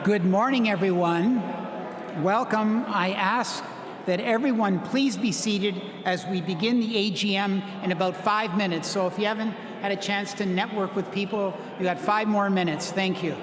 Good morning, everyone. Welcome. I ask that everyone please be seated as we begin the AGM in about 5 minutes. So if you haven't had a chance to network with people, you got 5 more minutes. Thank you.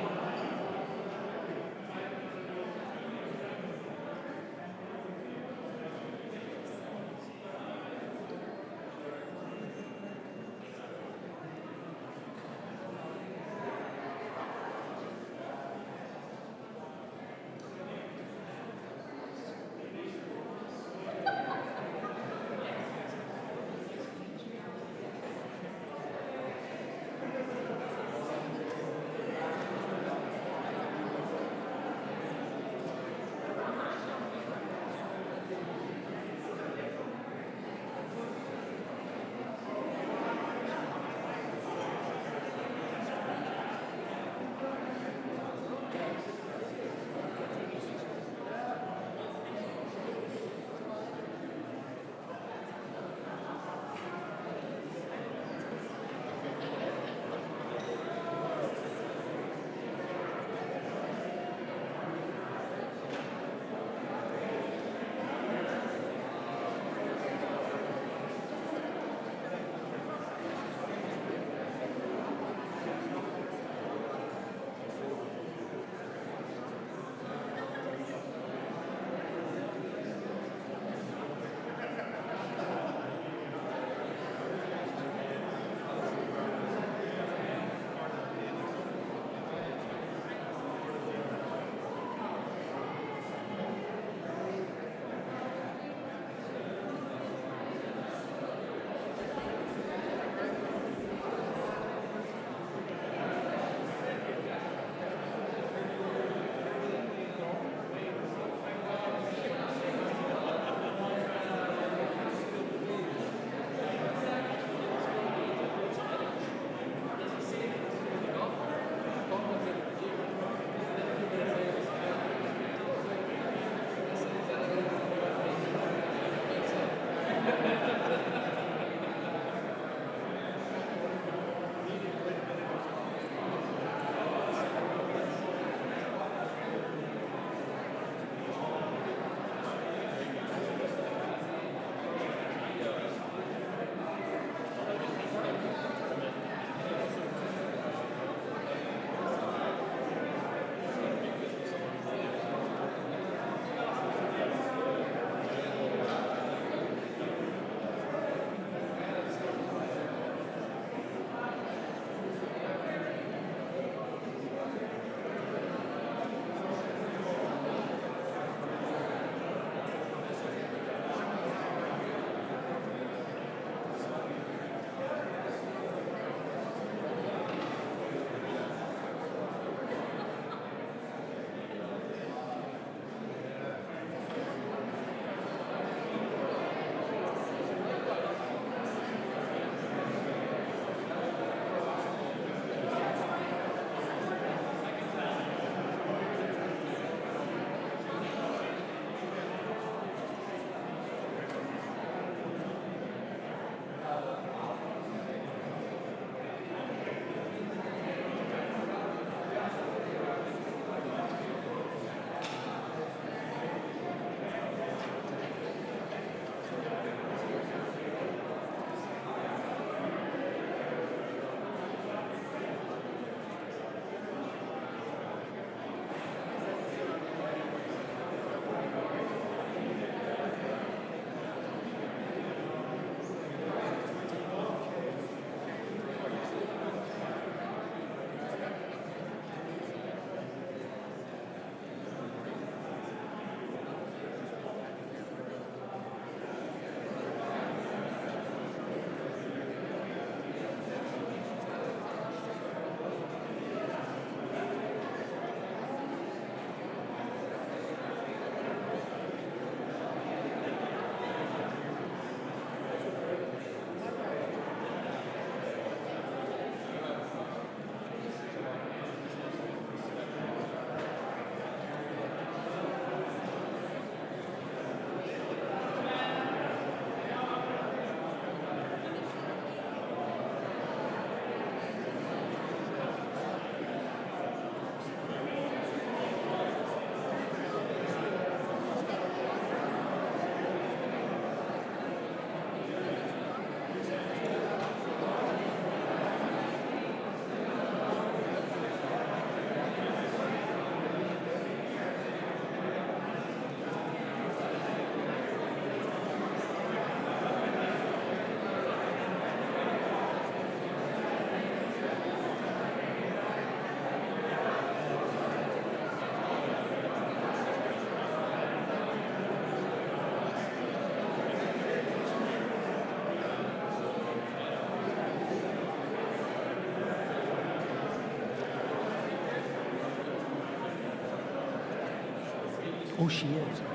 Oh, she is. Okay.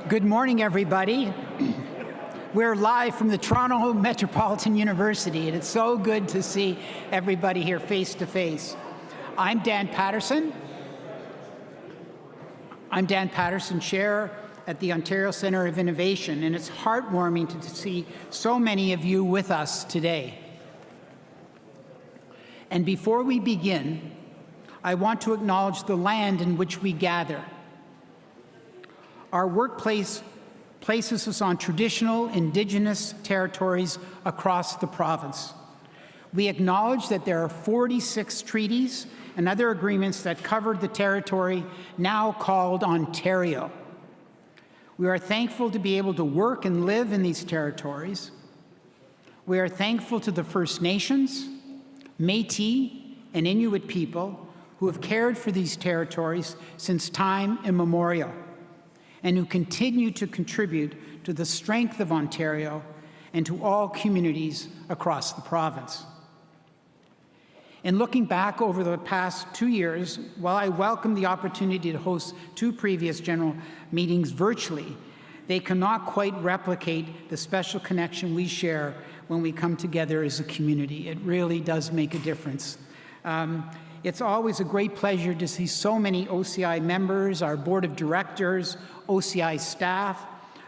Good morning, everybody. We're live from the Toronto Metropolitan University, and it's so good to see everybody here face to face. I'm Dan Patterson. Chair at the Ontario Centre of Innovation, and it's heartwarming to see so many of you with us today. And before we begin, I want to acknowledge the land in which we gather. Our workplace places us on traditional Indigenous territories across the province. We acknowledge that there are 46 treaties and other agreements that cover the territory now called Ontario. We are thankful to be able to work and live in these territories. We are thankful to the First Nations, Métis, and Inuit people who have cared for these territories since time immemorial, and who continue to contribute to the strength of Ontario and to all communities across the province. In looking back over the past 2 years, while I welcome the opportunity to host 2 previous general meetings virtually, they cannot quite replicate the special connection we share when we come together as a community. It really does make a difference. It's always a great pleasure to see so many OCI members, our board of directors, OCI staff,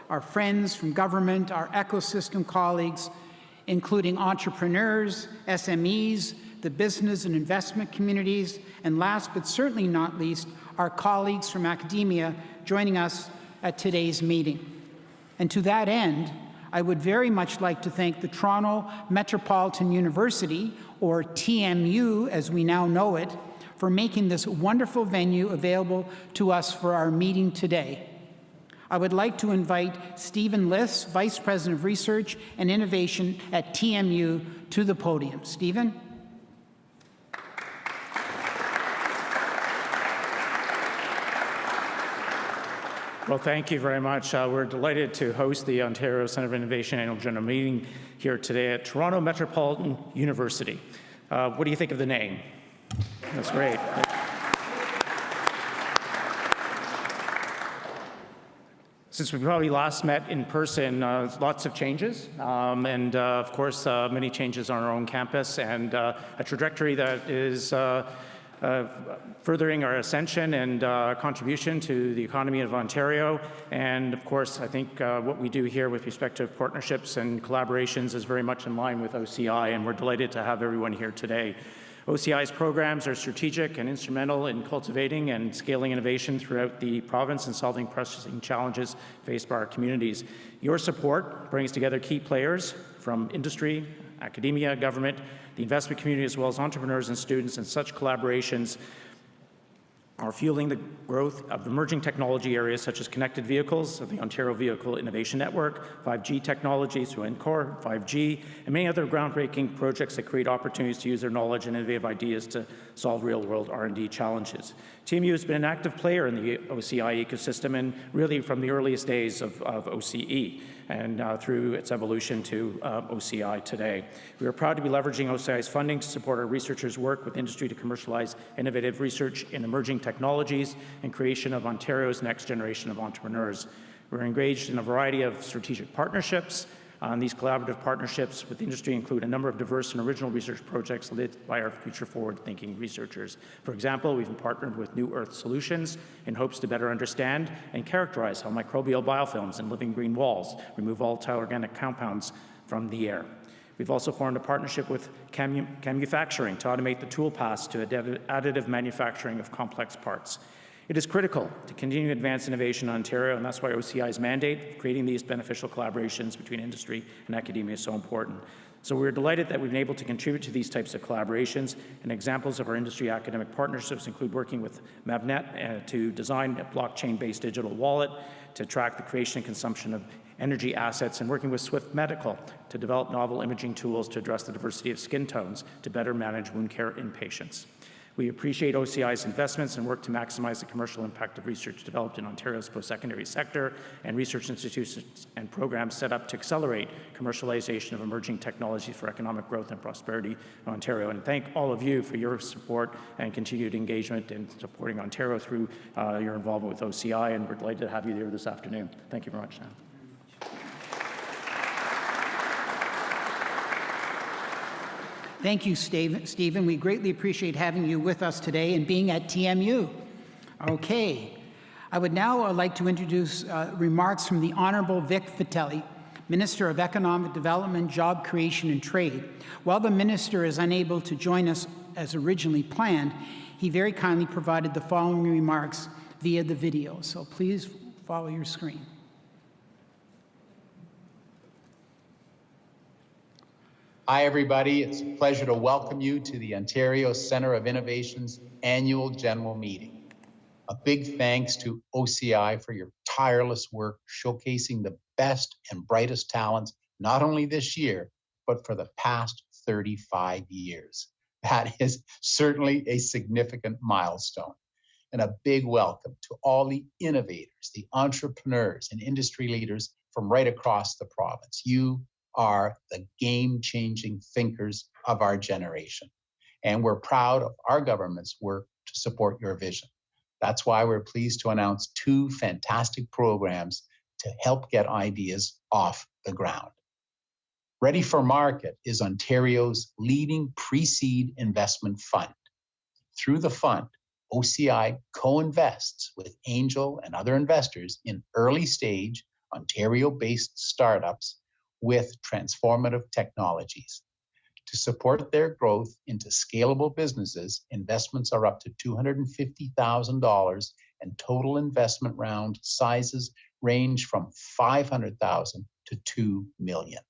our friends from government, our ecosystem colleagues, including entrepreneurs, SMEs, the business and investment communities, and last but certainly not least, our colleagues from academia joining us at today's meeting. And to that end, I would very much like to thank the Toronto Metropolitan University, or TMU as we now know it, for making this wonderful venue available to us for our meeting today. I would like to invite Stephen Liss, Vice President of Research and Innovation at TMU, to the podium. Stephen? Well, thank you very much. We're delighted to host the Ontario Centre of Innovation Annual General Meeting here today at Toronto Metropolitan University. What do you think of the name? That's great. Since we probably last met in person, lots of changes, and of course, many changes on our own campus, and a trajectory that is furthering our ascension and contribution to the economy of Ontario. And of course, I think what we do here with respect to partnerships and collaborations is very much in line with OCI, and we're delighted to have everyone here today. OCI's programs are strategic and instrumental in cultivating and scaling innovation throughout the province and solving pressing challenges faced by our communities. Your support brings together key players from industry, academia, government, the investment community, as well as entrepreneurs and students, and such collaborations are fueling the growth of emerging technology areas such as connected vehicles, the Ontario Vehicle Innovation Network, 5G technologies through NCORE, 5G, and many other groundbreaking projects that create opportunities to use their knowledge and innovative ideas to solve real-world R&D challenges. TMU has been an active player in the OCI ecosystem, and really from the earliest days of OCE and through its evolution to OCI today. We are proud to be leveraging OCI's funding to support our researchers' work with industry to commercialize innovative research in emerging technologies and creation of Ontario's next generation of entrepreneurs. We're engaged in a variety of strategic partnerships. These collaborative partnerships with industry include a number of diverse and original research projects led by our future forward-thinking researchers. For example, we've partnered with New Earth Solutions in hopes to better understand and characterize how microbial biofilms and living green walls remove volatile organic compounds from the air. We've also formed a partnership with Manufacturing to automate the tool paths to additive manufacturing of complex parts. It is critical to continue to advance innovation in Ontario, and that's why OCI's mandate of creating these beneficial collaborations between industry and academia is so important. So we're delighted that we've been able to contribute to these types of collaborations, and examples of our industry academic partnerships include working with Mavnet to design a blockchain-based digital wallet to track the creation and consumption of energy assets, and working with Swift Medical to develop novel imaging tools to address the diversity of skin tones to better manage wound care in patients. We appreciate OCI's investments and work to maximize the commercial impact of research developed in Ontario's post-secondary sector and research institutions and programs set up to accelerate commercialization of emerging technologies for economic growth and prosperity in Ontario. And thank all of you for your support and continued engagement in supporting Ontario through your involvement with OCI, and we're delighted to have you here this afternoon. Thank you very much, Sam. Thank you, Stephen. We greatly appreciate having you with us today and being at TMU. Okay, I would now like to introduce remarks from the Honourable Vic Fatelli, Minister of Economic Development, Job Creation and Trade. While the Minister is unable to join us as originally planned, he very kindly provided the following remarks via the video. So please follow your screen. Hi, everybody. It's a pleasure to welcome you to the Ontario Centre of Innovation's annual general meeting. A big thanks to OCI for your tireless work showcasing the best and brightest talents, not only this year, but for the past 35 years. That is certainly a significant milestone. And a big welcome to all the innovators, the entrepreneurs, and industry leaders from right across the province. You are the game-changing thinkers of our generation. And we're proud of our government's work to support your vision. That's why we're pleased to announce two fantastic programs to help get ideas off the ground. Ready for Market is Ontario's leading pre-seed investment fund. Through the fund, OCI co-invests with angel and other investors in early-stage Ontario-based startups with transformative technologies. To support their growth into scalable businesses, investments are up to $250,000, and total investment round sizes range from $500,000 to $2 million.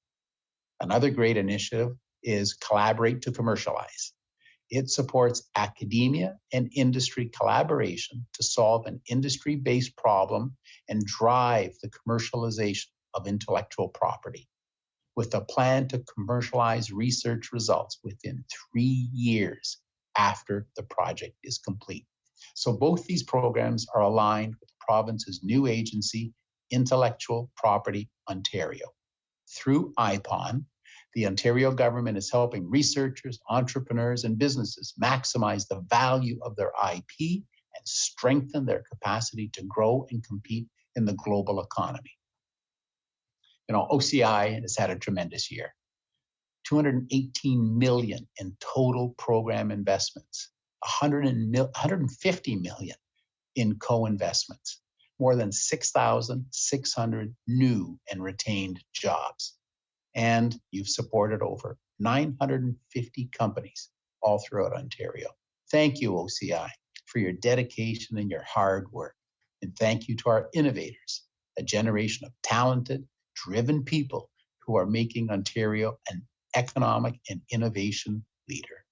Another great initiative is Collaborate to Commercialize. It supports academia and industry collaboration to solve an industry-based problem and drive the commercialization of intellectual property, with a plan to commercialize research results within 3 years after the project is complete. So both these programs are aligned with the province's new agency, Intellectual Property Ontario. Through IPON, the Ontario government is helping researchers, entrepreneurs, and businesses maximize the value of their IP and strengthen their capacity to grow and compete in the global economy. You know, OCI has had a tremendous year. $218 million in total program investments, $150 million in co-investments, more than 6,600 new and retained jobs. And you've supported over 950 companies all throughout Ontario. Thank you, OCI, for your dedication and your hard work. And thank you to our innovators, a generation of talented, driven people who are making Ontario an economic and innovation leader.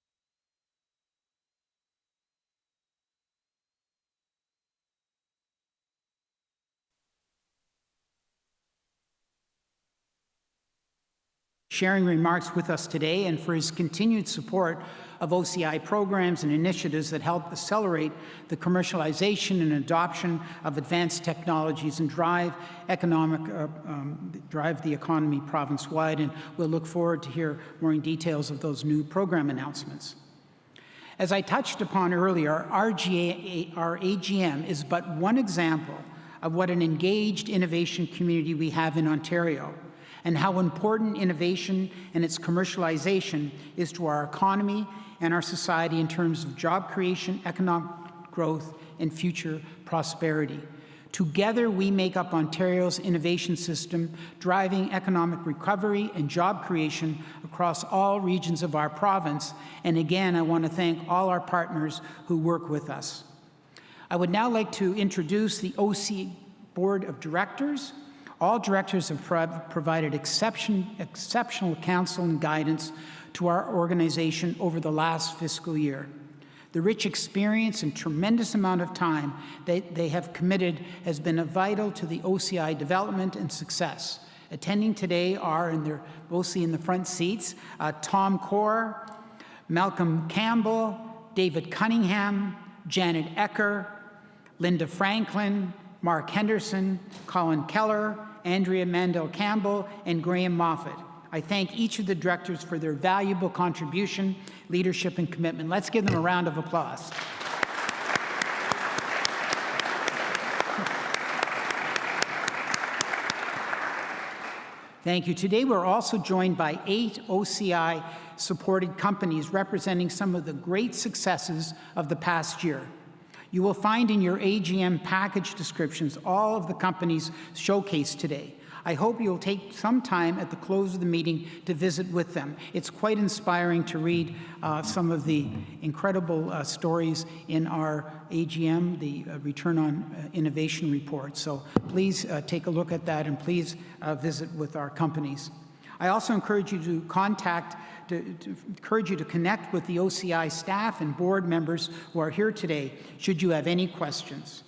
Sharing remarks with us today, and for his continued support of OCI programs and initiatives that help accelerate the commercialization and adoption of advanced technologies and drive the economy province-wide. And we'll look forward to hear more in details of those new program announcements. As I touched upon earlier, our AGM is but one example of what an engaged innovation community we have in Ontario, and how important innovation and its commercialization is to our economy and our society in terms of job creation, economic growth, and future prosperity. Together, we make up Ontario's innovation system, driving economic recovery and job creation across all regions of our province. And again, I want to thank all our partners who work with us. I would now like to introduce the OC Board of Directors. All directors have provided exceptional counsel and guidance to our organization over the last fiscal year. The rich experience and tremendous amount of time they have committed has been vital to the OCI development and success. Attending today are, and they're mostly in the front seats, Tom Corr, Malcolm Campbell, David Cunningham, Janet Ecker, Linda Franklin, Mark Henderson, Colin Keller, Andrea Mandel-Campbell, and Graham Moffat. I thank each of the directors for their valuable contribution, leadership, and commitment. Let's give them a round of applause. Thank you. Today, we're also joined by 8 OCI-supported companies representing some of the great successes of the past year. You will find in your AGM package descriptions all of the companies showcased today. I hope you'll take some time at the close of the meeting to visit with them. It's quite inspiring to read some of the incredible stories in our AGM, the Return on Innovation report. So please take a look at that, and please visit with our companies. I also encourage you to connect with the OCI staff and board members who are here today, should you have any questions.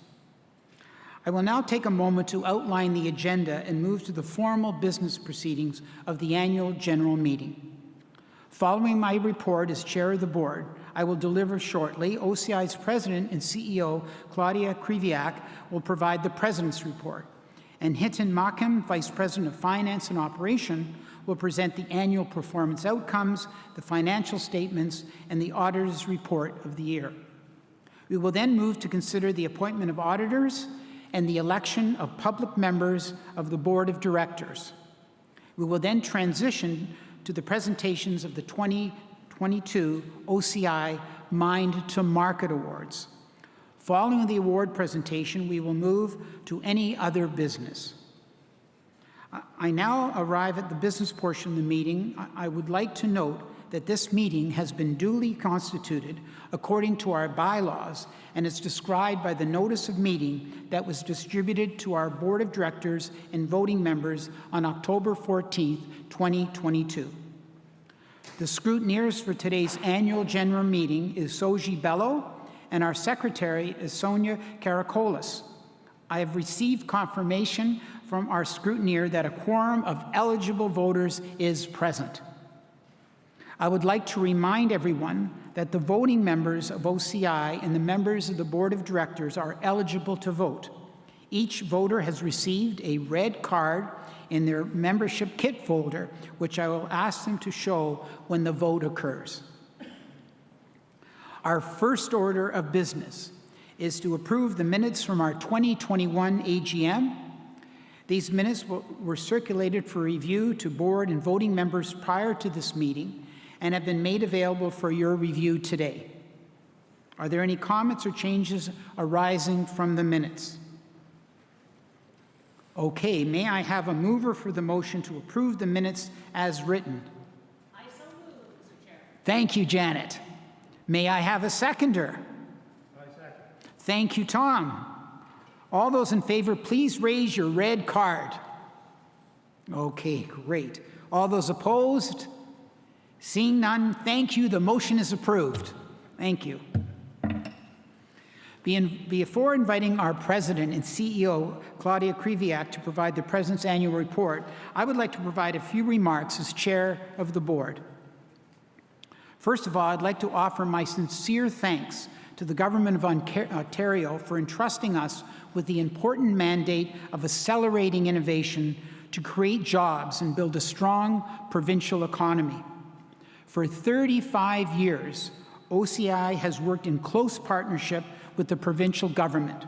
I will now take a moment to outline the agenda and move to the formal business proceedings of the annual general meeting. Following my report as chair of the board, I will deliver shortly. OCI's president and CEO, Claudia Kriviak, will provide the president's report, and Hitan Makim, vice president of finance and operation, will present the annual performance outcomes, the financial statements, and the auditor's report of the year. We will then move to consider the appointment of auditors and the election of public members of the board of directors. We will then transition to the presentations of the 2022 OCI Mind to Market Awards. Following the award presentation, we will move to any other business. I now arrive at the business portion of the meeting. I would like to note that this meeting has been duly constituted according to our bylaws and is described by the notice of meeting that was distributed to our board of directors and voting members on October 14th, 2022. The scrutineers for today's annual general meeting is Soji Bello, and our secretary is Sonia Karakolis. I have received confirmation from our scrutineer that a quorum of eligible voters is present. I would like to remind everyone that the voting members of OCI and the members of the board of directors are eligible to vote. Each voter has received a red card in their membership kit folder, which I will ask them to show when the vote occurs. Our first order of business is to approve the minutes from our 2021 AGM. These minutes were circulated for review to board and voting members prior to this meeting and have been made available for your review today. Are there any comments or changes arising from the minutes? Okay, may I have a mover for the motion to approve the minutes as written? I so move, Mr. Chair. Thank you, Janet. May I have a seconder? I second. Thank you, Tom. All those in favor, please raise your red card. Okay, great. All those opposed? Seeing none, thank you. The motion is approved. Thank you. Before inviting our president and CEO, Claudia Kriviak, to provide the president's annual report, I would like to provide a few remarks as chair of the board. First of all, I'd like to offer my sincere thanks to the Government of Ontario for entrusting us with the important mandate of accelerating innovation to create jobs and build a strong provincial economy. For 35 years, OCI has worked in close partnership with the provincial government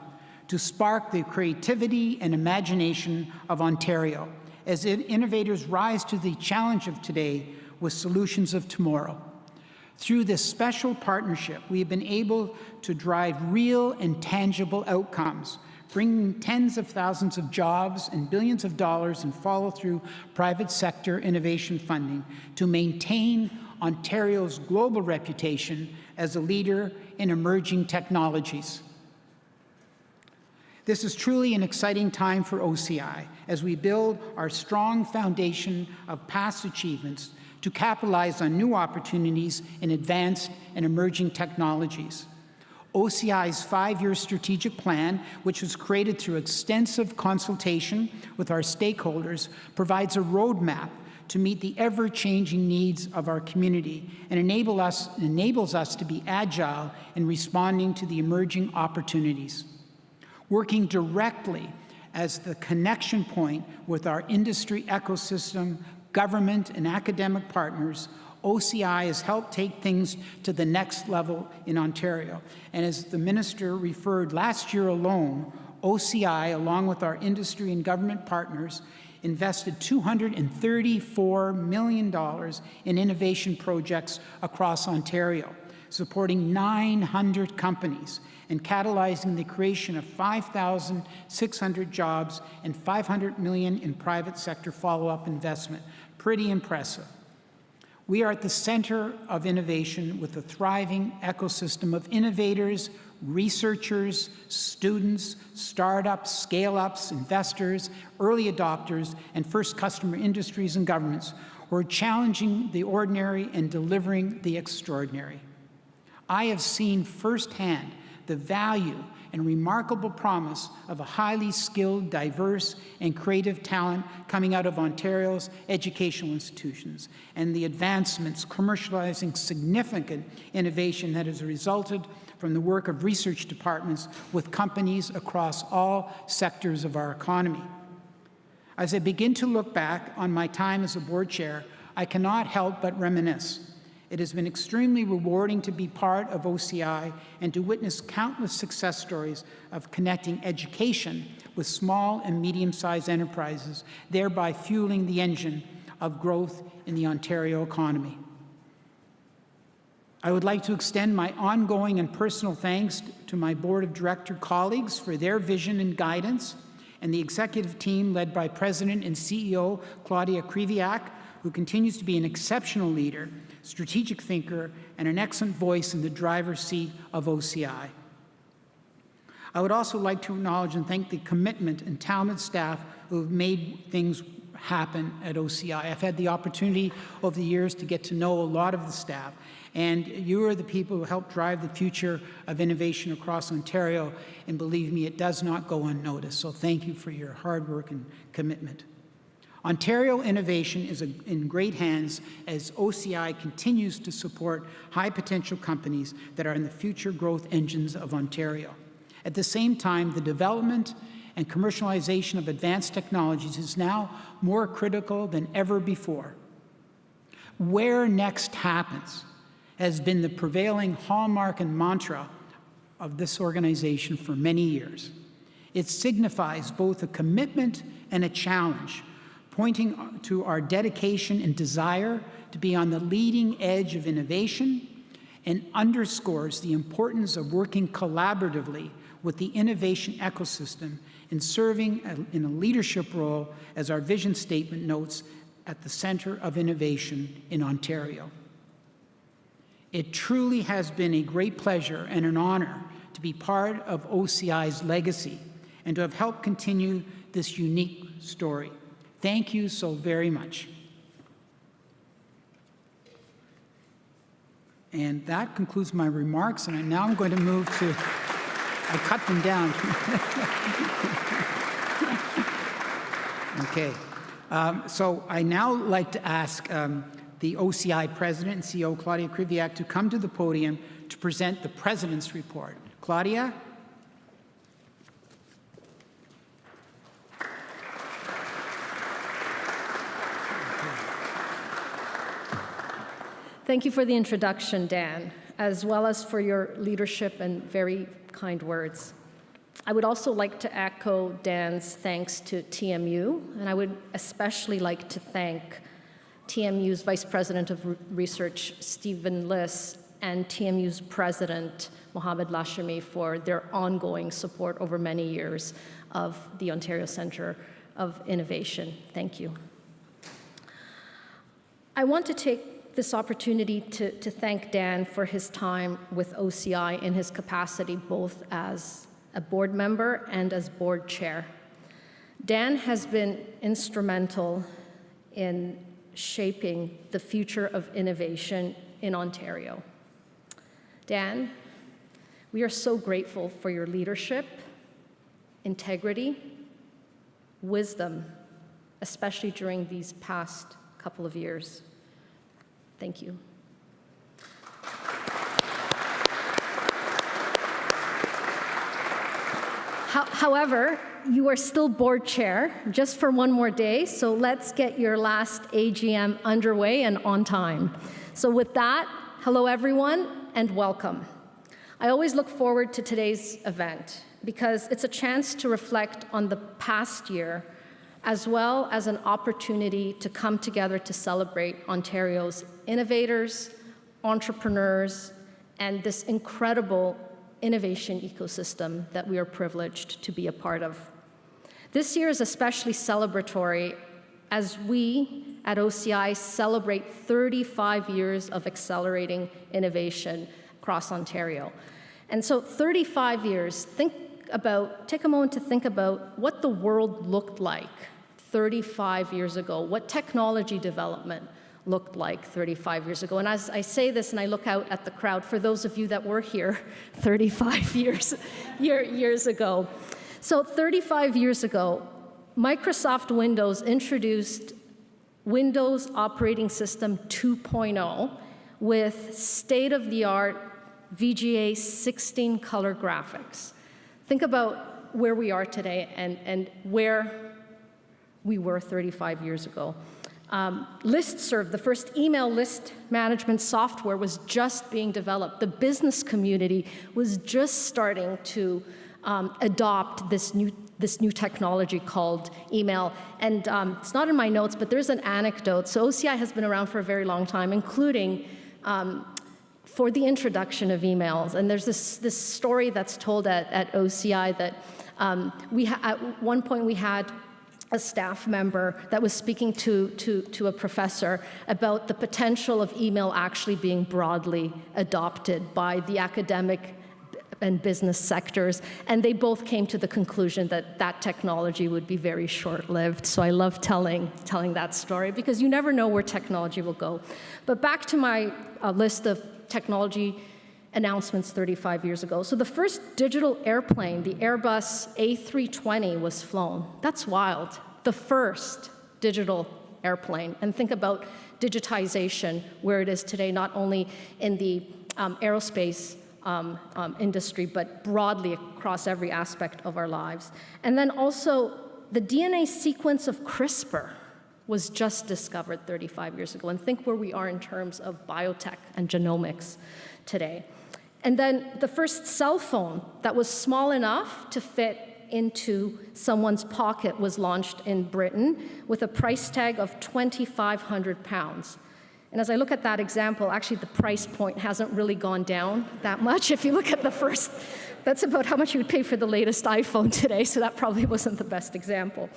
to spark the creativity and imagination of Ontario as innovators rise to the challenge of today with solutions of tomorrow. Through this special partnership, we have been able to drive real and tangible outcomes, bringing tens of thousands of jobs and billions of dollars in follow-through private sector innovation funding to maintain Ontario's global reputation as a leader in emerging technologies. This is truly an exciting time for OCI as we build our strong foundation of past achievements to capitalize on new opportunities in advanced and emerging technologies. OCI's 5-year strategic plan, which was created through extensive consultation with our stakeholders, provides a roadmap to meet the ever-changing needs of our community and enables us to be agile in responding to the emerging opportunities. Working directly as the connection point with our industry ecosystem, government, and academic partners, OCI has helped take things to the next level in Ontario. And as the Minister referred, last year alone, OCI, along with our industry and government partners, invested $234 million in innovation projects across Ontario, supporting 900 companies and catalyzing the creation of 5,600 jobs and $500 million in private sector follow-up investment. Pretty impressive. We are at the center of innovation with a thriving ecosystem of innovators, researchers, students, startups, scale-ups, investors, early adopters, and first customer industries and governments who are challenging the ordinary and delivering the extraordinary. I have seen firsthand the value and remarkable promise of a highly skilled, diverse, and creative talent coming out of Ontario's educational institutions, and the advancements commercializing significant innovation that has resulted from the work of research departments with companies across all sectors of our economy. As I begin to look back on my time as a board chair, I cannot help but reminisce. It has been extremely rewarding to be part of OCI and to witness countless success stories of connecting education with small and medium-sized enterprises, thereby fueling the engine of growth in the Ontario economy. I would like to extend my ongoing and personal thanks to my Board of Director colleagues for their vision and guidance, and the executive team led by President and CEO Claudia Kriviak, who continues to be an exceptional leader, strategic thinker, and an excellent voice in the driver's seat of OCI. I would also like to acknowledge and thank the commitment and talented staff who have made things happen at OCI. I've had the opportunity over the years to get to know a lot of the staff, and you are the people who help drive the future of innovation across Ontario, and believe me, it does not go unnoticed. So thank you for your hard work and commitment. Ontario innovation is in great hands as OCI continues to support high-potential companies that are in the future growth engines of Ontario. At the same time, the development and commercialization of advanced technologies is now more critical than ever before. Where next happens has been the prevailing hallmark and mantra of this organization for many years. It signifies both a commitment and a challenge, pointing to our dedication and desire to be on the leading edge of innovation, and underscores the importance of working collaboratively with the innovation ecosystem in serving in a leadership role, as our vision statement notes, at the center of innovation in Ontario. It truly has been a great pleasure and an honor to be part of OCI's legacy and to have helped continue this unique story. Thank you so very much. And that concludes my remarks, and now I'm going to move to, I cut them down. Okay. So I now like to ask the OCI President and CEO, Claudia Kriviak, to come to the podium to present the President's report. Claudia? Thank you for the introduction, Dan, as well as for your leadership and very kind words. I would also like to echo Dan's thanks to TMU, and I would especially like to thank TMU's Vice President of Research, Stephen Liss, and TMU's President, Mohamed Lashami, for their ongoing support over many years of the Ontario Centre of Innovation. Thank you. I want to take this opportunity to thank Dan for his time with OCI in his capacity both as a board member, and as board chair. Dan has been instrumental in shaping the future of innovation in Ontario. Dan, we are so grateful for your leadership, integrity, wisdom, especially during these past couple of years. Thank you. However, you are still board chair just for one more day, so let's get your last AGM underway and on time. So with that, hello everyone and welcome. I always look forward to today's event because it's a chance to reflect on the past year as well as an opportunity to come together to celebrate Ontario's innovators, entrepreneurs, and this incredible innovation ecosystem that we are privileged to be a part of. This year is especially celebratory as we at OCI celebrate 35 years of accelerating innovation across Ontario. And so 35 years, take a moment to think about what the world looked like 35 years ago, what technology development looked like 35 years ago. And as I say this and I look out at the crowd, for those of you that were here 35 years ago. So 35 years ago, Microsoft Windows introduced Windows Operating System 2.0 with state-of-the-art VGA 16-color graphics. Think about where we are today and where we were 35 years ago. Listserv, the first email list management software, was just being developed. The business community was just starting to adopt this new technology called email. And it's not in my notes, but there's an anecdote. So OCI has been around for a very long time, including for the introduction of emails. And there's this story that's told at OCI that at one point we had a staff member that was speaking to a professor about the potential of email actually being broadly adopted by the academic and business sectors, and they both came to the conclusion that that technology would be very short-lived. So I love telling that story because you never know where technology will go. But back to my list of technology announcements 35 years ago. So the first digital airplane, the Airbus A320, was flown. That's wild. The first digital airplane. And think about digitization, where it is today, not only in the aerospace industry, but broadly across every aspect of our lives. And then also, the DNA sequence of CRISPR was just discovered 35 years ago. And think where we are in terms of biotech and genomics today. And then the first cell phone that was small enough to fit into someone's pocket was launched in Britain with a price tag of £2,500. And as I look at that example, actually the price point hasn't really gone down that much. If you look at the first, that's about how much you would pay for the latest iPhone today, so that probably wasn't the best example.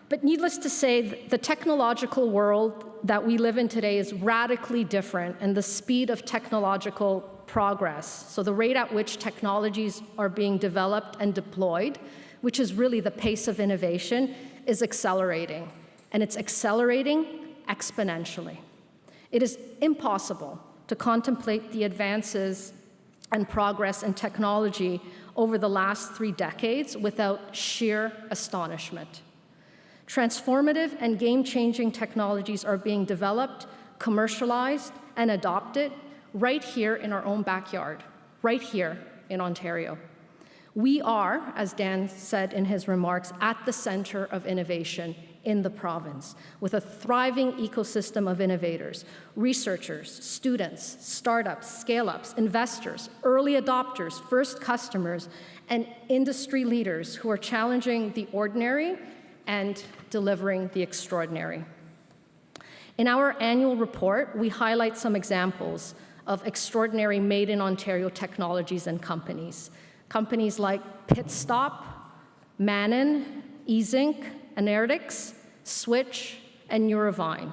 But needless to say, the technological world that we live in today is radically different, and the speed of technological progress, so the rate at which technologies are being developed and deployed, which is really the pace of innovation, is accelerating. And it's accelerating exponentially. It is impossible to contemplate the advances and progress in technology over the last 3 decades without sheer astonishment. Transformative and game-changing technologies are being developed, commercialized, and adopted right here in our own backyard, right here in Ontario. We are, as Dan said in his remarks, at the center of innovation in the province, with a thriving ecosystem of innovators, researchers, students, startups, scale-ups, investors, early adopters, first customers, and industry leaders who are challenging the ordinary and delivering the extraordinary. In our annual report, we highlight some examples of extraordinary made-in-Ontario technologies and companies. Companies like Pitstop, Manon, eZync, Enertix, Switch, and Neurovine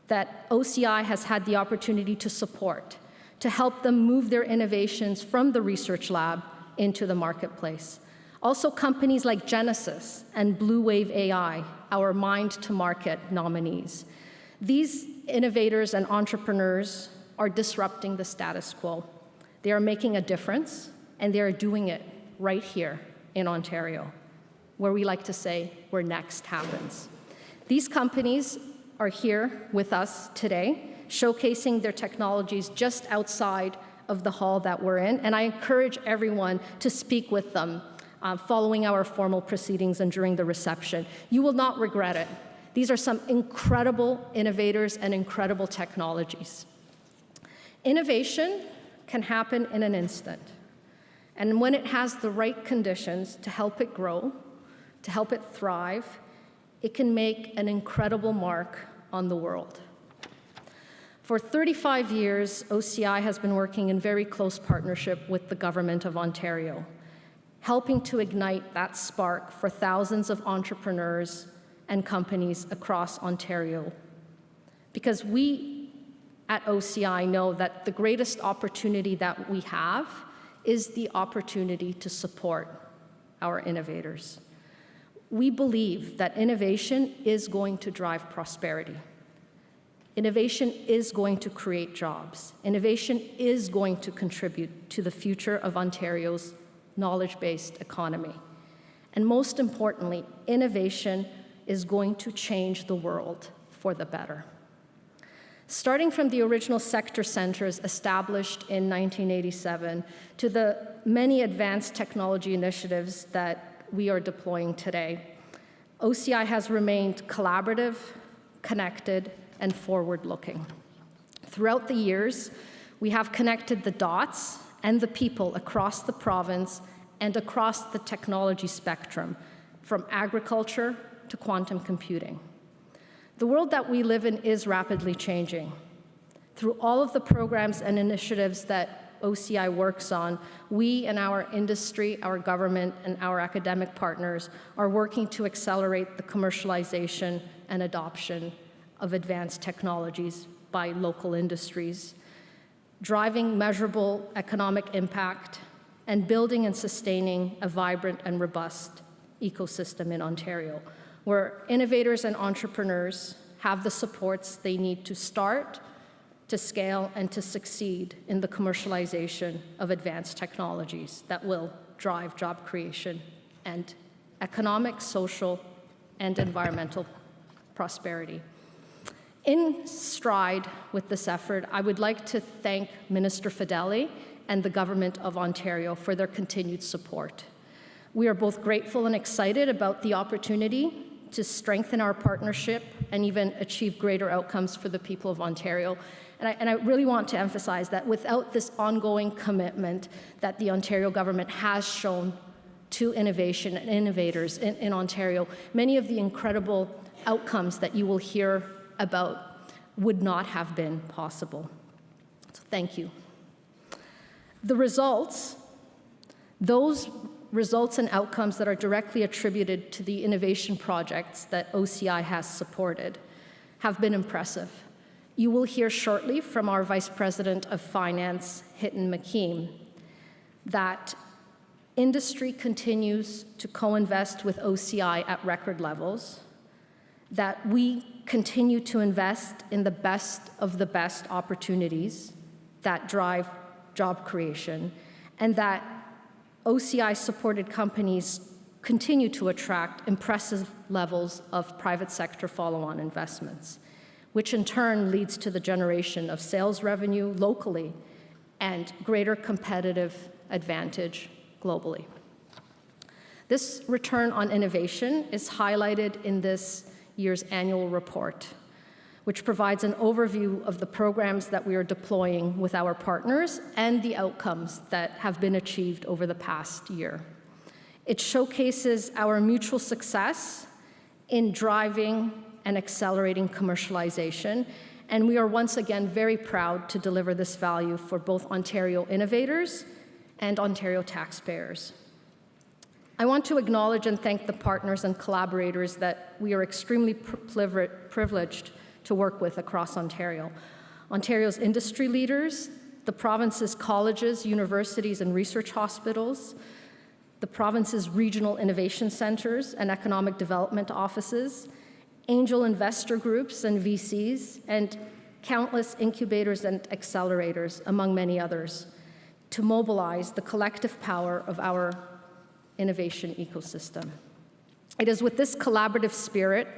that OCI has had the opportunity to support, to help them move their innovations from the research lab into the marketplace. Also, companies like Genesis and Blue Wave AI, our mind-to-market nominees. These innovators and entrepreneurs are disrupting the status quo. They are making a difference, and they are doing it right here in Ontario, where we like to say, where next happens. These companies are here with us today, showcasing their technologies just outside of the hall that we're in, and I encourage everyone to speak with them following our formal proceedings and during the reception. You will not regret it. These are some incredible innovators and incredible technologies. Innovation can happen in an instant, and when it has the right conditions to help it grow, to help it thrive, it can make an incredible mark on the world. For 35 years, OCI has been working in very close partnership with the Government of Ontario, helping to ignite that spark for thousands of entrepreneurs and companies across Ontario. Because we at OCI know that the greatest opportunity that we have is the opportunity to support our innovators. We believe that innovation is going to drive prosperity. Innovation is going to create jobs. Innovation is going to contribute to the future of Ontario's knowledge-based economy. And most importantly, innovation is going to change the world for the better. Starting from the original sector centers established in 1987 to the many advanced technology initiatives that we are deploying today, OCI has remained collaborative, connected, and forward-looking. Throughout the years, we have connected the dots and the people across the province and across the technology spectrum, from agriculture to quantum computing. The world that we live in is rapidly changing. Through all of the programs and initiatives that OCI works on, we and our industry, our government, and our academic partners are working to accelerate the commercialization and adoption of advanced technologies by local industries, driving measurable economic impact, and building and sustaining a vibrant and robust ecosystem in Ontario, where innovators and entrepreneurs have the supports they need to start, to scale, and to succeed in the commercialization of advanced technologies that will drive job creation and economic, social, and environmental prosperity. In stride with this effort, I would like to thank Minister Fedeli and the Government of Ontario for their continued support. We are both grateful and excited about the opportunity to strengthen our partnership and even achieve greater outcomes for the people of Ontario. And I really want to emphasize that without this ongoing commitment that the Ontario government has shown to innovation and innovators in Ontario, many of the incredible outcomes that you will hear about would not have been possible. So thank you. The results, those results and outcomes that are directly attributed to the innovation projects that OCI has supported have been impressive. You will hear shortly from our Vice President of Finance, Hiten McKeem, that industry continues to co-invest with OCI at record levels, that we continue to invest in the best of the best opportunities that drive job creation, and that OCI-supported companies continue to attract impressive levels of private sector follow-on investments, which in turn leads to the generation of sales revenue locally and greater competitive advantage globally. This return on innovation is highlighted in this year's annual report, which provides an overview of the programs that we are deploying with our partners and the outcomes that have been achieved over the past year. It showcases our mutual success in driving and accelerating commercialization, and we are once again very proud to deliver this value for both Ontario innovators and Ontario taxpayers. I want to acknowledge and thank the partners and collaborators that we are extremely privileged to work with across Ontario. Ontario's industry leaders, the province's colleges, universities, and research hospitals, the province's regional innovation centers and economic development offices, angel investor groups and VCs, and countless incubators and accelerators, among many others, to mobilize the collective power of our innovation ecosystem. It is with this collaborative spirit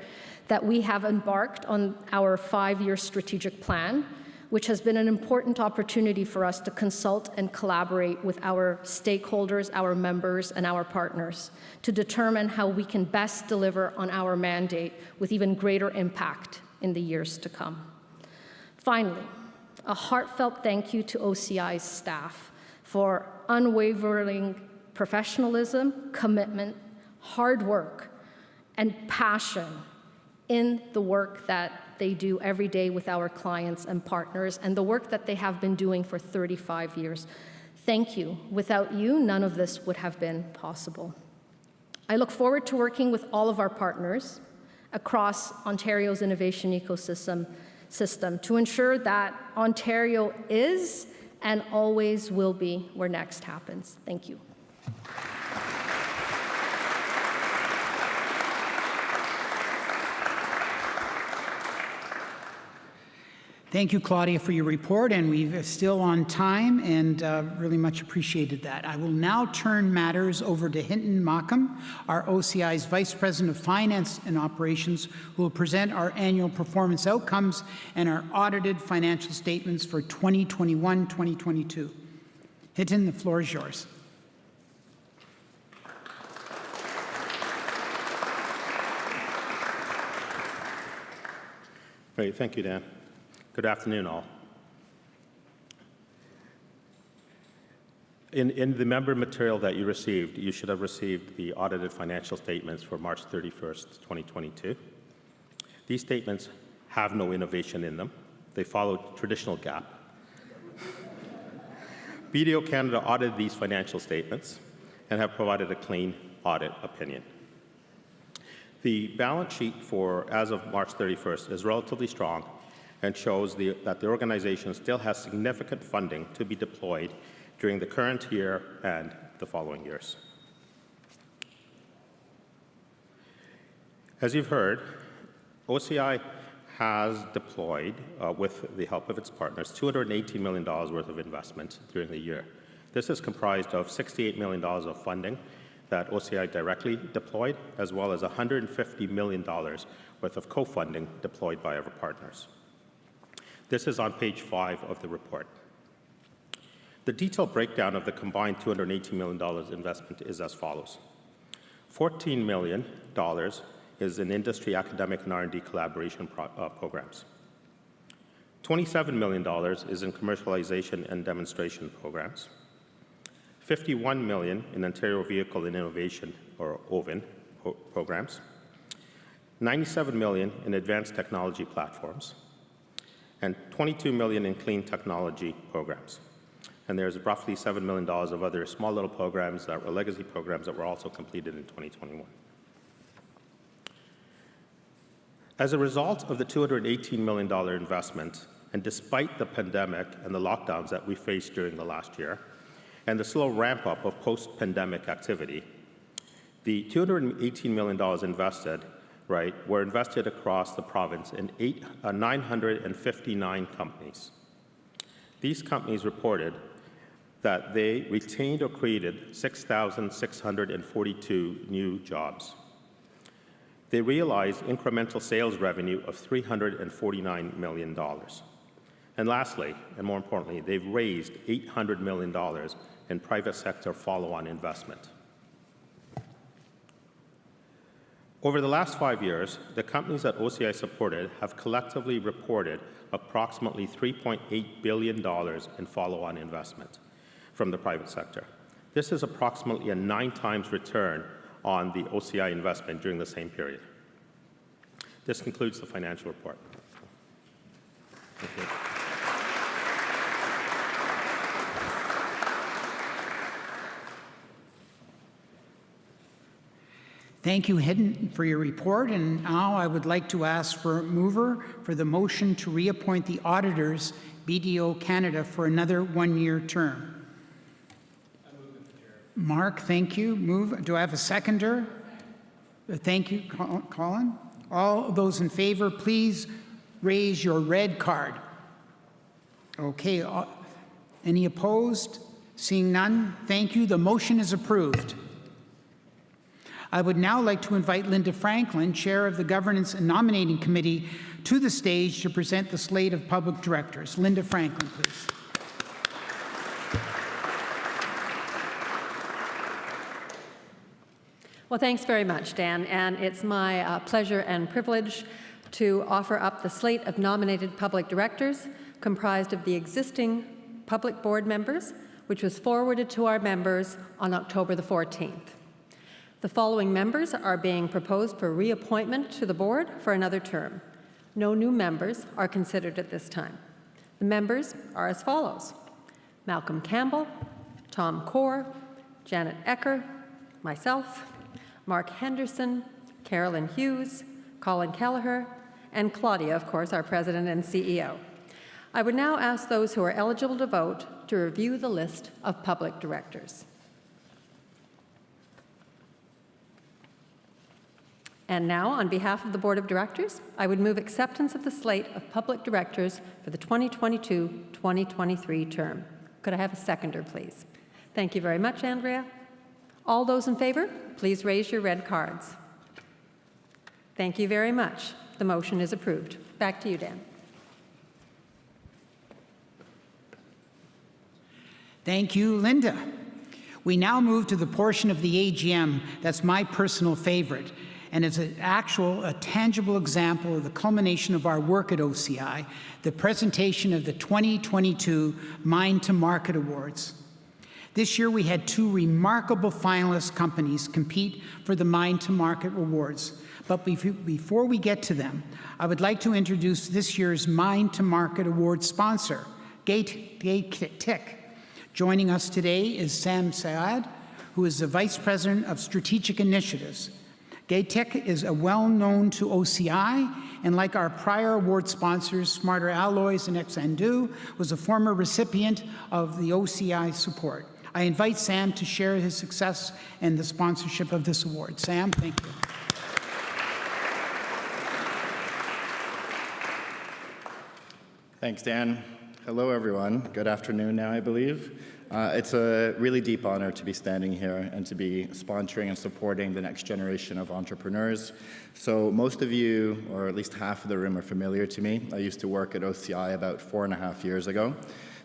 that we have embarked on our 5-year strategic plan, which has been an important opportunity for us to consult and collaborate with our stakeholders, our members, and our partners to determine how we can best deliver on our mandate with even greater impact in the years to come. Finally, a heartfelt thank you to OCI's staff for unwavering professionalism, commitment, hard work, and passion in the work that they do every day with our clients and partners, and the work that they have been doing for 35 years. Thank you. Without you, none of this would have been possible. I look forward to working with all of our partners across Ontario's innovation ecosystem to ensure that Ontario is and always will be where next happens. Thank you. Thank you, Claudia, for your report, and we're still on time, and really much appreciated that. I will now turn matters over to Hinton Markham, our OCI's Vice President of Finance and Operations, who will present our annual performance outcomes and our audited financial statements for 2021-2022. Hinton, the floor is yours. Great, thank you, Dan. Good afternoon, all. In the member material that you received, you should have received the audited financial statements for March 31st, 2022. These statements have no innovation in them. They follow traditional GAAP. BDO Canada audited these financial statements and have provided a clean audit opinion. The balance sheet for as of March 31st is relatively strong and shows that the organization still has significant funding to be deployed during the current year and the following years. As you've heard, OCI has deployed, with the help of its partners, $218 million worth of investment during the year. This is comprised of $68 million of funding that OCI directly deployed, as well as $150 million worth of co-funding deployed by our partners. This is on page 5 of the report. The detailed breakdown of the combined $218 million investment is as follows. $14 million is in industry, academic, and R&D collaboration programs. $27 million is in commercialization and demonstration programs. $51 million in Ontario Vehicle and Innovation, or OVIN, programs. $97 million in advanced technology platforms, and $22 million in clean technology programs. And there's roughly $7 million of other small little programs that were legacy programs that were also completed in 2021. As a result of the $218 million investment, and despite the pandemic and the lockdowns that we faced during the last year, and the slow ramp-up of post-pandemic activity, the $218 million invested were invested across the province in 959 companies. These companies reported that they retained or created 6,642 new jobs. They realized incremental sales revenue of $349 million. And lastly, and more importantly, they've raised $800 million in private sector follow-on investment. Over the last 5 years, the companies that OCI supported have collectively reported approximately $3.8 billion in follow-on investment from the private sector. This is approximately a 9 times return on the OCI investment during the same period. This concludes the financial report. Thank you. Thank you, Hidden, for your report. And now I would like to ask for a mover for the motion to reappoint the auditors, BDO Canada, for another one-year term. I move it, Chair. Mark, thank you. Move. Do I have a seconder? Thank you, Colin. All those in favor, please raise your red card. Okay. Any opposed? Seeing none, thank you. The motion is approved. I would now like to invite Linda Franklin, Chair of the Governance and Nominating Committee, to the stage to present the slate of public directors. Linda Franklin, please. Well, thanks very much, Dan, and it's my pleasure and privilege to offer up the slate of nominated public directors comprised of the existing public board members, which was forwarded to our members on October the 14th. The following members are being proposed for reappointment to the board for another term. No new members are considered at this time. The members are as follows: Malcolm Campbell, Tom Corr, Janet Ecker, myself, Mark Henderson, Carolyn Hughes, Colin Kelleher, and Claudia, of course, our President and CEO. I would now ask those who are eligible to vote to review the list of public directors. And now, on behalf of the Board of Directors, I would move acceptance of the slate of public directors for the 2022-2023 term. Could I have a seconder, please? Thank you very much, Andrea. All those in favor, please raise your red cards. Thank you very much. The motion is approved. Back to you, Dan. Thank you, Linda. We now move to the portion of the AGM that's my personal favorite, and it's a tangible example of the culmination of our work at OCI, the presentation of the 2022 Mine to Market Awards. This year we had two remarkable finalist companies compete for the Mine to Market Awards. But before we get to them, I would like to introduce this year's Mine to Market Award sponsor, GATIC. Joining us today is Sam Saad, who is the Vice President of Strategic Initiatives. GATIC is well-known to OCI, and like our prior award sponsors, Smarter Alloys and Xandu, was a former recipient of the OCI support. I invite Sam to share his success and the sponsorship of this award. Sam, thank you. Thanks, Dan. Hello, everyone. Good afternoon now, I believe. It's a really deep honor to be standing here and to be sponsoring and supporting the next generation of entrepreneurs. So most of you, or at least half of the room, are familiar to me. I used to work at OCI about 4.5 years ago.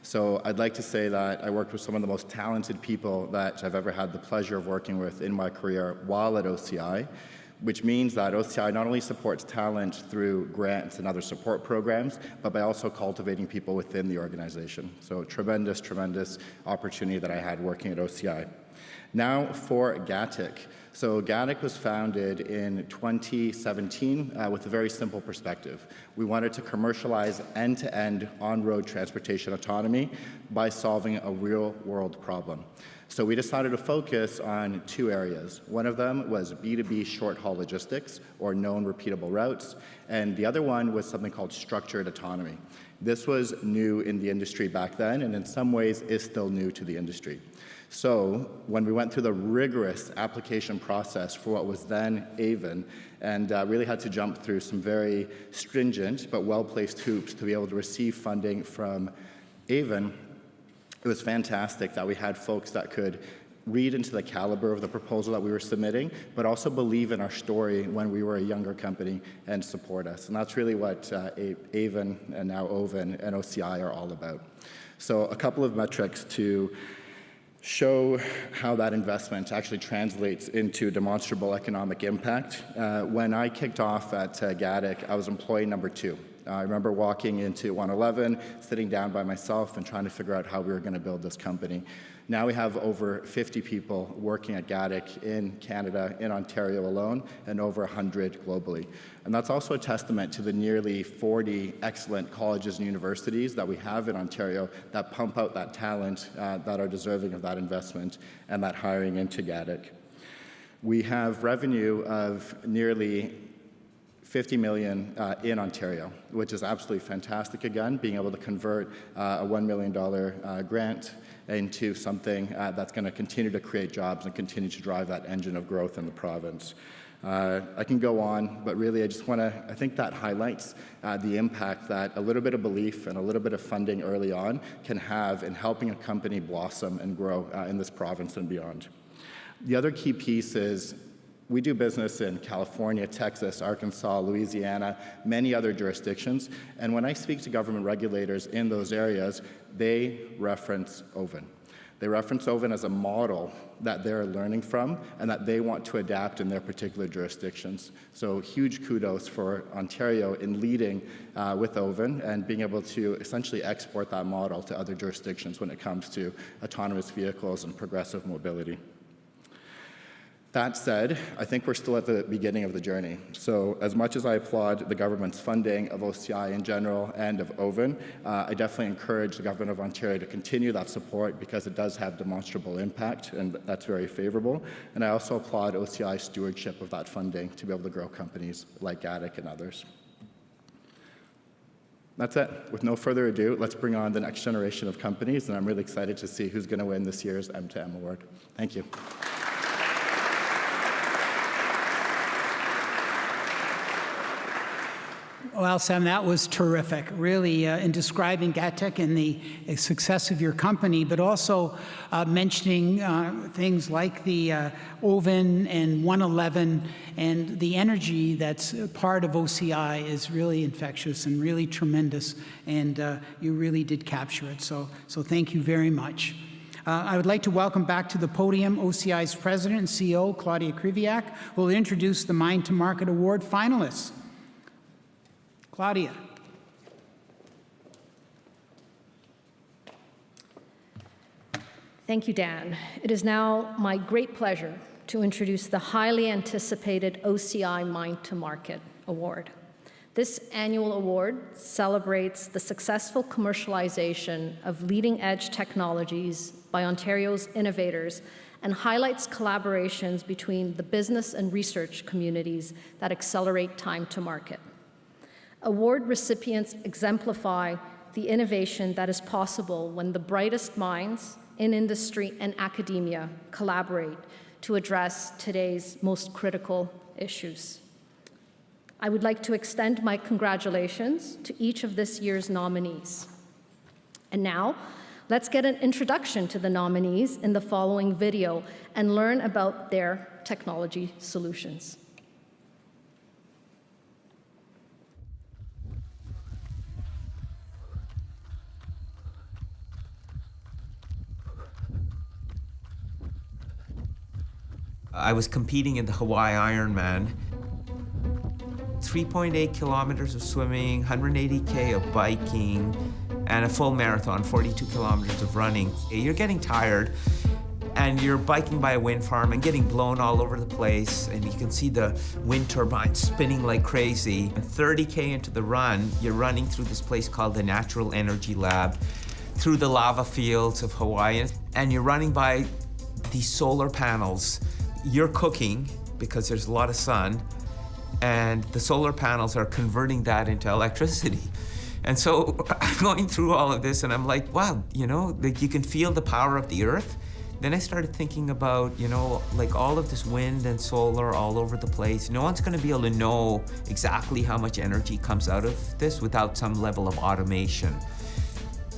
So I'd like to say that I worked with some of the most talented people that I've ever had the pleasure of working with in my career while at OCI, which means that OCI not only supports talent through grants and other support programs, but by also cultivating people within the organization. So tremendous, tremendous opportunity that I had working at OCI. Now for GATIC. So GATIC was founded in 2017 with a very simple perspective. We wanted to commercialize end-to-end on-road transportation autonomy by solving a real-world problem. So we decided to focus on two areas. One of them was B2B short-haul logistics, or known repeatable routes, and the other one was something called structured autonomy. This was new in the industry back then, and in some ways is still new to the industry. So when we went through the rigorous application process for what was then AVEN, and really had to jump through some very stringent but well-placed hoops to be able to receive funding from AVEN, it was fantastic that we had folks that could read into the caliber of the proposal that we were submitting, but also believe in our story when we were a younger company and support us. And that's really what AVEN and now OVEN and OCI are all about. So a couple of metrics to show how that investment actually translates into demonstrable economic impact. When I kicked off at GATIC, I was employee number 2. I remember walking into 111, sitting down by myself and trying to figure out how we were going to build this company. Now we have over 50 people working at GATIC in Canada, in Ontario alone, and over 100 globally. And that's also a testament to the nearly 40 excellent colleges and universities that we have in Ontario that pump out that talent that are deserving of that investment and that hiring into GATIC. We have revenue of nearly 50 million in Ontario, which is absolutely fantastic. Again, being able to convert a $1 million grant into something that's going to continue to create jobs and continue to drive that engine of growth in the province. I can go on, but really I think that highlights the impact that a little bit of belief and a little bit of funding early on can have in helping a company blossom and grow in this province and beyond. The other key piece is we do business in California, Texas, Arkansas, Louisiana, many other jurisdictions, and when I speak to government regulators in those areas, they reference OVEN. They reference OVEN as a model that they're learning from and that they want to adapt in their particular jurisdictions. So huge kudos for Ontario in leading with OVEN and being able to essentially export that model to other jurisdictions when it comes to autonomous vehicles and progressive mobility. That said, I think we're still at the beginning of the journey. So as much as I applaud the government's funding of OCI in general and of OVEN, I definitely encourage the government of Ontario to continue that support because it does have demonstrable impact, and that's very favorable. And I also applaud OCI's stewardship of that funding to be able to grow companies like GATIC and others. That's it. With no further ado, let's bring on the next generation of companies, and I'm really excited to see who's going to win this year's M2M award. Thank you. Well, Sam, that was terrific, really, in describing GATIC and the success of your company, but also mentioning things like the OVEN and 111, and the energy that's part of OCI is really infectious and really tremendous, and you really did capture it. So thank you very much. I would like to welcome back to the podium OCI's President and CEO, Claudia Kriviak, who will introduce the Mine to Market Award finalists. Claudia. Thank you, Dan. It is now my great pleasure to introduce the highly anticipated OCI Mine to Market Award. This annual award celebrates the successful commercialization of leading-edge technologies by Ontario's innovators and highlights collaborations between the business and research communities that accelerate time to market. Award recipients exemplify the innovation that is possible when the brightest minds in industry and academia collaborate to address today's most critical issues. I would like to extend my congratulations to each of this year's nominees. And now, let's get an introduction to the nominees in the following video and learn about their technology solutions. I was competing in the Hawaii Ironman. 3.8 kilometers of swimming, 180K of biking, and a full marathon, 42 kilometers of running. You're getting tired, and you're biking by a wind farm and getting blown all over the place, and you can see the wind turbines spinning like crazy. And 30K into the run, you're running through this place called the Natural Energy Lab, through the lava fields of Hawaii, and you're running by these solar panels. You're cooking because there's a lot of sun, and the solar panels are converting that into electricity. And so I'm going through all of this and I'm like, wow, you know, like you can feel the power of the earth. Then I started thinking about, you know, like all of this wind and solar all over the place. No one's gonna be able to know exactly how much energy comes out of this without some level of automation.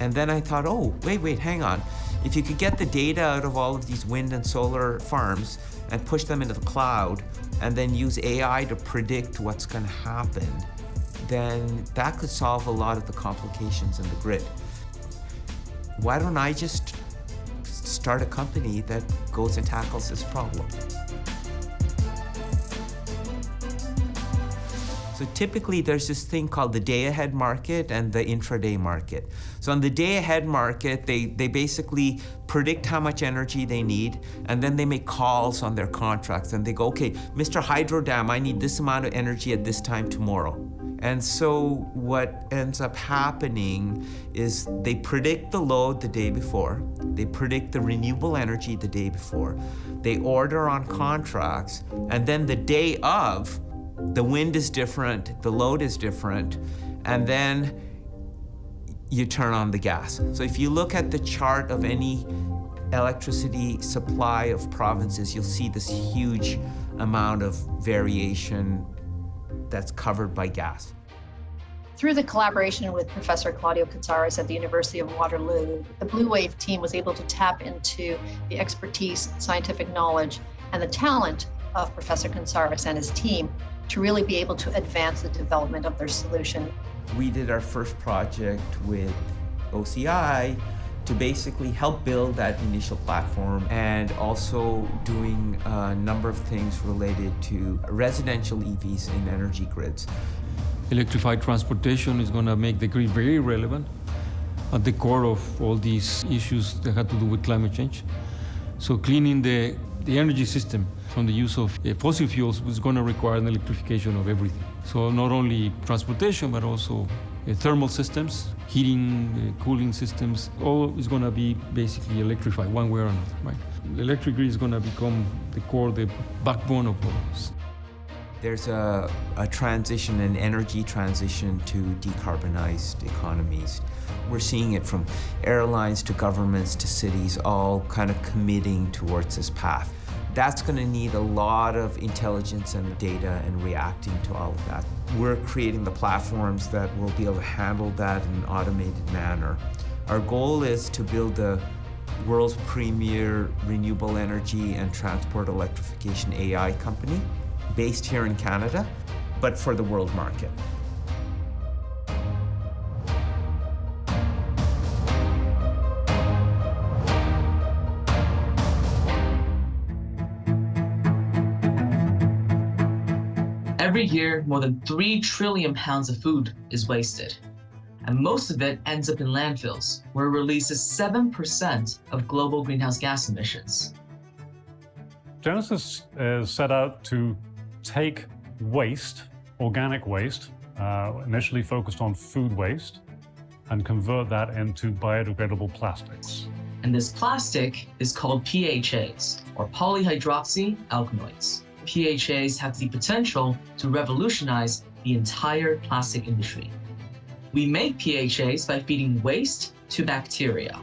And then I thought, oh, wait, hang on. If you could get the data out of all of these wind and solar farms and push them into the cloud, and then use AI to predict what's going to happen, then that could solve a lot of the complications in the grid. Why don't I just start a company that goes and tackles this problem? So typically there's this thing called the day-ahead market and the intraday market. So on the day-ahead market, they basically predict how much energy they need, and then they make calls on their contracts, and they go, okay, Mr. Hydro Dam, I need this amount of energy at this time tomorrow. And so what ends up happening is they predict the load the day before, they predict the renewable energy the day before, they order on contracts, and then the day of, the wind is different, the load is different, and then you turn on the gas. So if you look at the chart of any electricity supply of provinces, you'll see this huge amount of variation that's covered by gas. Through the collaboration with Professor Claudio Cazares at the University of Waterloo, the Blue Wave team was able to tap into the expertise, scientific knowledge, and the talent of Professor Cazares and his team to really be able to advance the development of their solution. We did our first project with OCI to basically help build that initial platform, and also doing a number of things related to residential EVs in energy grids. Electrified transportation is going to make the grid very relevant at the core of all these issues that have to do with climate change. So cleaning the energy system from the use of fossil fuels is going to require an electrification of everything. So not only transportation, but also thermal systems, heating, cooling systems, all is going to be basically electrified one way or another, right? The electric grid is going to become the core, the backbone of all this. There's a transition, an energy transition to decarbonized economies. We're seeing it from airlines to governments to cities, all kind of committing towards this path. That's going to need a lot of intelligence and data and reacting to all of that. We're creating the platforms that will be able to handle that in an automated manner. Our goal is to build the world's premier renewable energy and transport electrification AI company, based here in Canada, but for the world market. Every year, more than 3 trillion pounds of food is wasted, and most of it ends up in landfills, where it releases 7% of global greenhouse gas emissions. Genesis is set out to take waste, organic waste, initially focused on food waste, and convert that into biodegradable plastics. And this plastic is called PHAs, or polyhydroxyalkanoids. PHAs have the potential to revolutionize the entire plastic industry. We make PHAs by feeding waste to bacteria.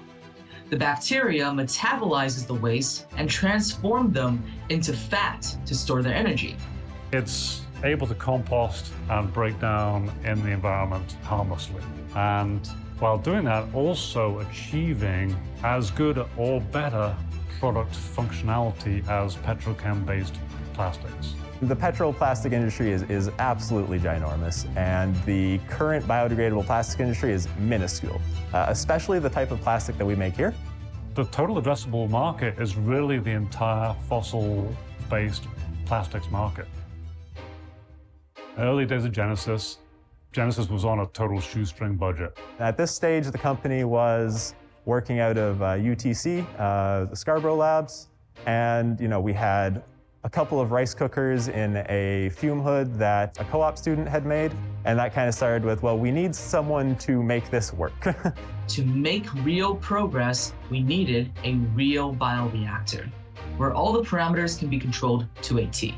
The bacteria metabolizes the waste and transform them into fat to store their energy. It's able to compost and break down in the environment harmlessly. And while doing that, also achieving as good or better product functionality as petrochem-based plastics. The petroplastic industry is absolutely ginormous, and the current biodegradable plastic industry is minuscule, especially the type of plastic that we make here. The total addressable market is really the entire fossil-based plastics market. Early days of Genesis was on a total shoestring budget. At this stage, the company was working out of UTC, the Scarborough Labs, and we had a couple of rice cookers in a fume hood that a co-op student had made, and that kind of started with, well, we need someone to make this work. To make real progress, we needed a real bioreactor, where all the parameters can be controlled to a T.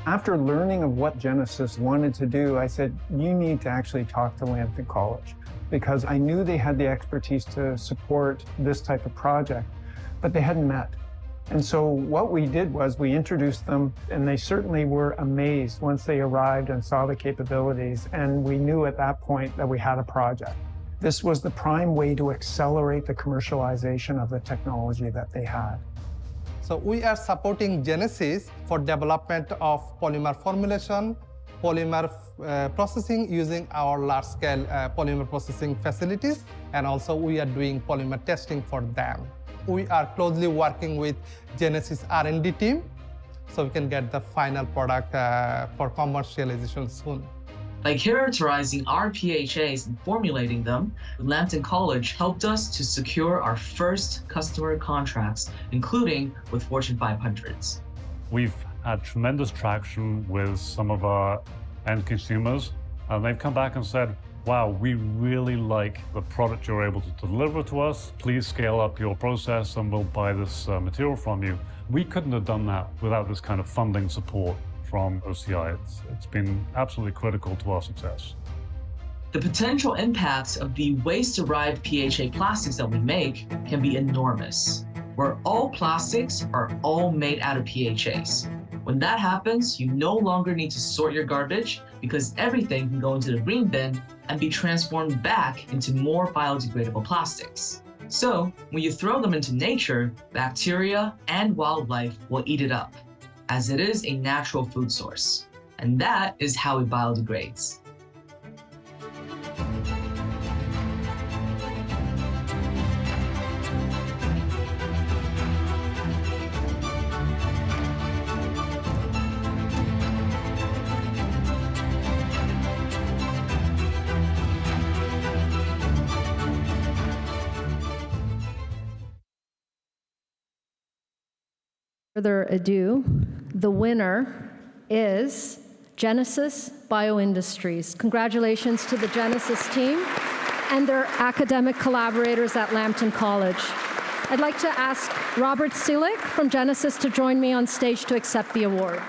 After learning of what Genesis wanted to do, I said, you need to actually talk to Lambton College, because I knew they had the expertise to support this type of project, but they hadn't met. And so what we did was we introduced them, and they certainly were amazed once they arrived and saw the capabilities, and we knew at that point that we had a project. This was the prime way to accelerate the commercialization of the technology that they had. So we are supporting Genesis for development of polymer formulation, polymer processing using our large-scale polymer processing facilities, and also we are doing polymer testing for them. We are closely working with Genesis R&D team, so we can get the final product for commercialization soon. By characterizing our PHAs and formulating them, Lambton College helped us to secure our first customer contracts, including with Fortune 500s. We've had tremendous traction with some of our end consumers, And they've come back and said, wow, we really like the product you're able to deliver to us. Please scale up your process and we'll buy this material from you. We couldn't have done that without this kind of funding support from OCI. It's been absolutely critical to our success. The potential impacts of the waste-derived PHA plastics that we make can be enormous, where all plastics are all made out of PHAs. When that happens, you no longer need to sort your garbage because everything can go into the green bin and be transformed back into more biodegradable plastics. So when you throw them into nature, bacteria and wildlife will eat it up, as it is a natural food source. And that is how it biodegrades. Further ado, the winner is Genesis Bioindustries. Congratulations to the Genesis team and their academic collaborators at Lambton College. I'd like to ask Robert Silic from Genesis to join me on stage to accept the award.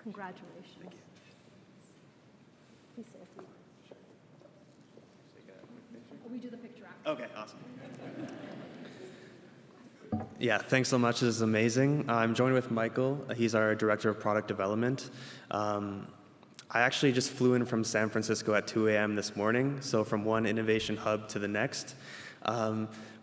Congratulations. Thank you. Please say a few words. We do the picture after. Okay, awesome. Yeah, thanks so much. This is amazing. I'm joined with Michael. He's our Director of Product Development. I actually just flew in from San Francisco at 2 a.m. this morning, so from one innovation hub to the next.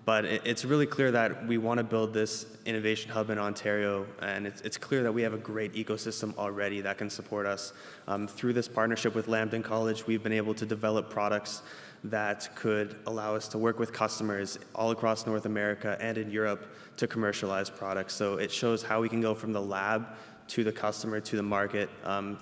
But it's really clear that we want to build this innovation hub in Ontario, and it's clear that we have a great ecosystem already that can support us. Through this partnership with Lambton College, we've been able to develop products that could allow us to work with customers all across North America and in Europe to commercialize products. So it shows how we can go from the lab to the customer, to the market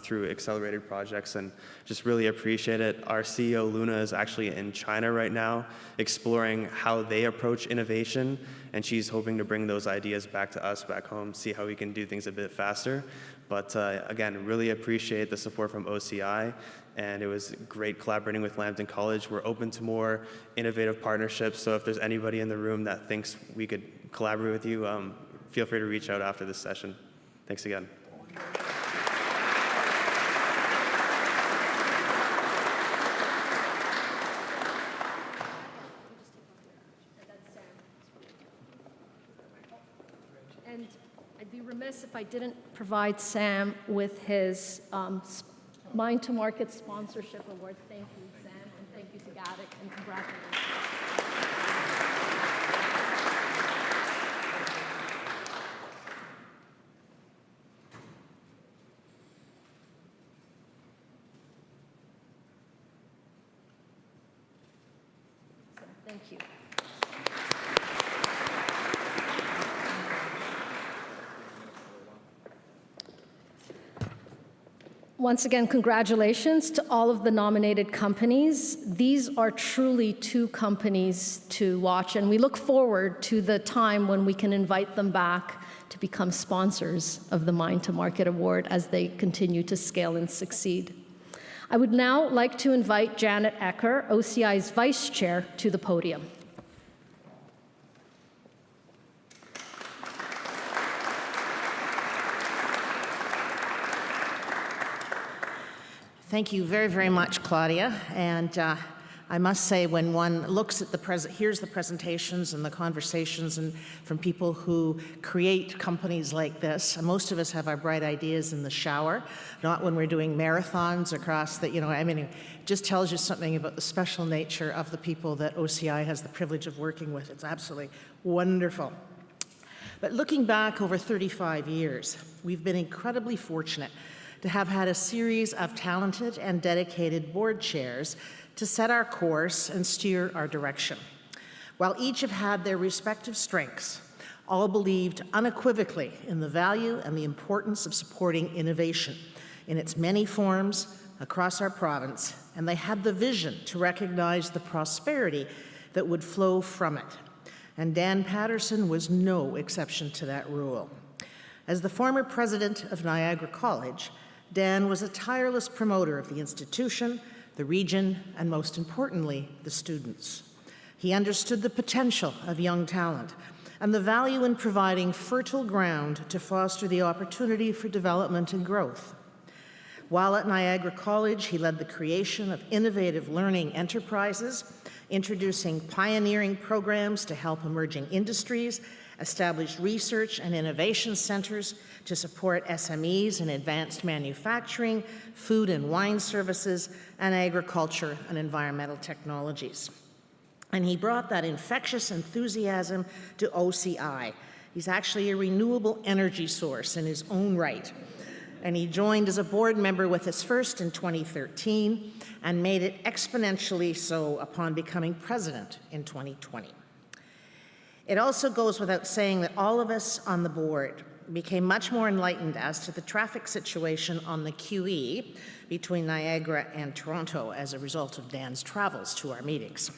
through accelerated projects, and just really appreciate it. Our CEO, Luna, is actually in China right now, exploring how they approach innovation, and she's hoping to bring those ideas back to us back home, see how we can do things a bit faster. But again, really appreciate the support from OCI, and it was great collaborating with Lambton College. We're open to more innovative partnerships, so if there's anybody in the room that thinks we could collaborate with you, feel free to reach out after this session. Thanks again. And I'd be remiss if I didn't provide Sam with his Mind to Market Sponsorship Award. Thank you, Sam, and thank you to Gaddick, and congratulations. Thank you. Once again, congratulations to all of the nominated companies. These are truly two companies to watch, and we look forward to the time when we can invite them back to become sponsors of the Mind to Market Award as they continue to scale and succeed. I would now like to invite Janet Ecker, OCI's Vice Chair, to the podium. Thank you very, very much, Claudia. And I must say, when one looks at hears the presentations and the conversations and from people who create companies like this, most of us have our bright ideas in the shower, not when we're doing marathons across the, it just tells you something about the special nature of the people that OCI has the privilege of working with. It's absolutely wonderful. But looking back over 35 years, we've been incredibly fortunate to have had a series of talented and dedicated board chairs to set our course and steer our direction. While each have had their respective strengths, all believed unequivocally in the value and the importance of supporting innovation in its many forms, across our province, and they had the vision to recognize the prosperity that would flow from it. And Dan Patterson was no exception to that rule. As the former president of Niagara College, Dan was a tireless promoter of the institution, the region, and most importantly, the students. He understood the potential of young talent and the value in providing fertile ground to foster the opportunity for development and growth. While at Niagara College, he led the creation of innovative learning enterprises, introducing pioneering programs to help emerging industries, established research and innovation centers to support SMEs in advanced manufacturing, food and wine services, and agriculture and environmental technologies. And he brought that infectious enthusiasm to OCI. He's actually a renewable energy source in his own right. And he joined as a board member with us first in 2013 and made it exponentially so upon becoming president in 2020. It also goes without saying that all of us on the board became much more enlightened as to the traffic situation on the QE between Niagara and Toronto as a result of Dan's travels to our meetings.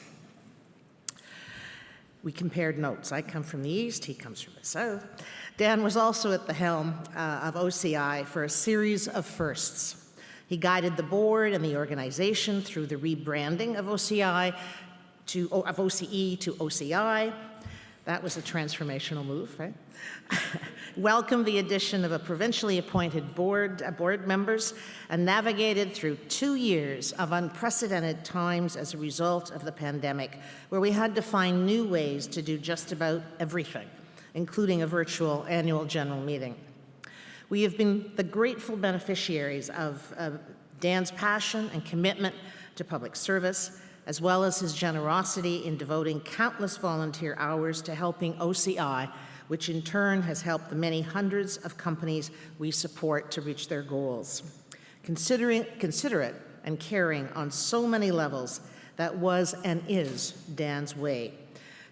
We compared notes. I come from the east, he comes from the south. Dan was also at the helm of OCI for a series of firsts. He guided the board and the organization through the rebranding of OCE to OCI. That was a transformational move, right? Welcomed the addition of a provincially appointed board members and navigated through 2 years of unprecedented times as a result of the pandemic, where we had to find new ways to do just about everything, including a virtual annual general meeting. We have been the grateful beneficiaries of Dan's passion and commitment to public service, as well as his generosity in devoting countless volunteer hours to helping OCI, which in turn has helped the many hundreds of companies we support to reach their goals. Considerate and caring on so many levels, that was and is Dan's way.